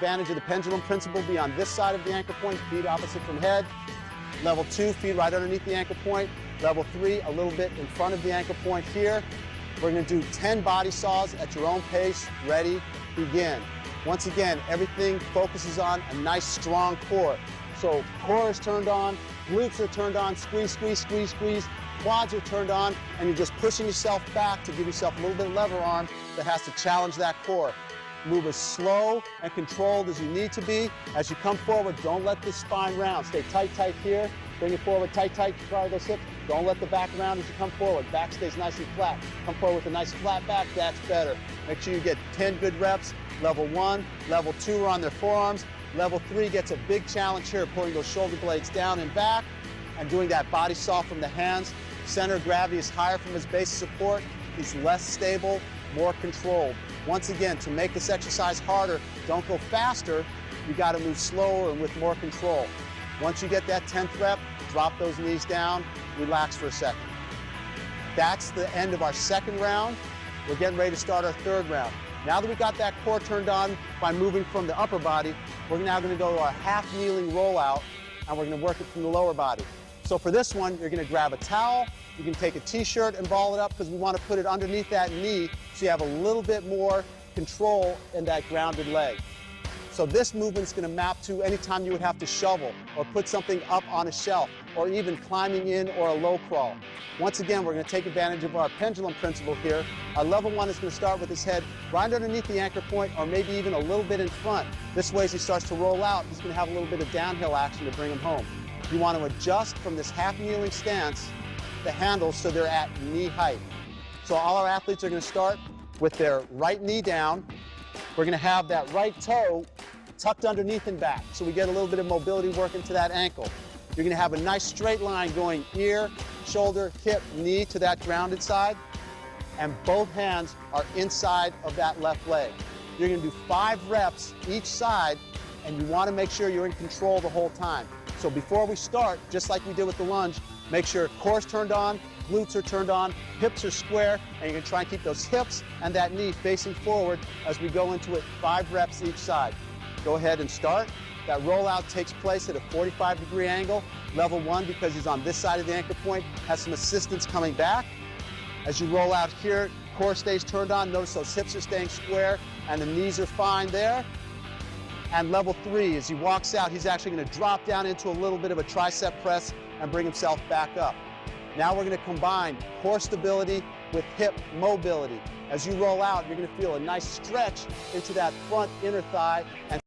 advantage of the pendulum principle, be on this side of the ankle point, feet opposite from head. Level 2, feet right underneath the ankle point. Level 3, a little bit in front of the ankle point here. We're going to do 10 body saws at your own pace. Ready, begin. Once again, everything focuses on a nice strong core. So core is turned on, glutes are turned on, squeeze, squeeze, squeeze, squeeze. Quads are turned on, and you're just pushing yourself back to give yourself a little bit of lever arm that has to challenge that core. Move as slow and controlled as you need to be. As you come forward, don't let the spine round. Stay tight, tight here. Bring it forward, tight, tight, try those hips. Don't let the back round as you come forward. Back stays nice and flat. Come forward with a nice flat back, that's better. Make sure you get 10 good reps. Level 1, level 2 are on their forearms. Level 3 gets a big challenge here, pulling those shoulder blades down and back and doing that body saw from the hands. Center of gravity is higher from his base of support. He's less stable, more controlled. Once again, to make this exercise harder, don't go faster. You got to move slower and with more control. Once you get that 10th rep, drop those knees down, relax for a second. That's the end of our second round. We're getting ready to start our third round. Now that we got that core turned on by moving from the upper body, we're now going to go to our half kneeling rollout, and we're going to work it from the lower body. So for this one, you're going to grab a towel. You can take a t-shirt and ball it up because we want to put it underneath that knee so you have a little bit more control in that grounded leg. So this movement's going to map to any time you would have to shovel or put something up on a shelf or even climbing in or a low crawl. Once again, we're going to take advantage of our pendulum principle here. Our level 1 is going to start with his head right underneath the anchor point or maybe even a little bit in front. This way, as he starts to roll out, he's going to have a little bit of downhill action to bring him home. You want to adjust from this half kneeling stance the handles so they're at knee height. So all our athletes are going to start with their right knee down. We're going to have that right toe tucked underneath and back so we get a little bit of mobility work into that ankle. You're going to have a nice straight line going ear, shoulder, hip, knee to that grounded side, and both hands are inside of that left leg. You're going to do 5 reps each side, and you want to make sure you're in control the whole time. So before we start, just like we did with the lunge, make sure core's turned on, glutes are turned on, hips are square, and you're going to try and keep those hips and that knee facing forward as we go into it, 5 reps each side. Go ahead and start. That rollout takes place at a 45-degree angle. Level 1, because he's on this side of the ankle point, has some assistance coming back. As you roll out here, core stays turned on. Notice those hips are staying square and the knees are fine there. And level 3, as he walks out, he's actually going to drop down into a little bit of a tricep press and bring himself back up. Now we're going to combine core stability with hip mobility. As you roll out, you're going to feel a nice stretch into that front inner thigh and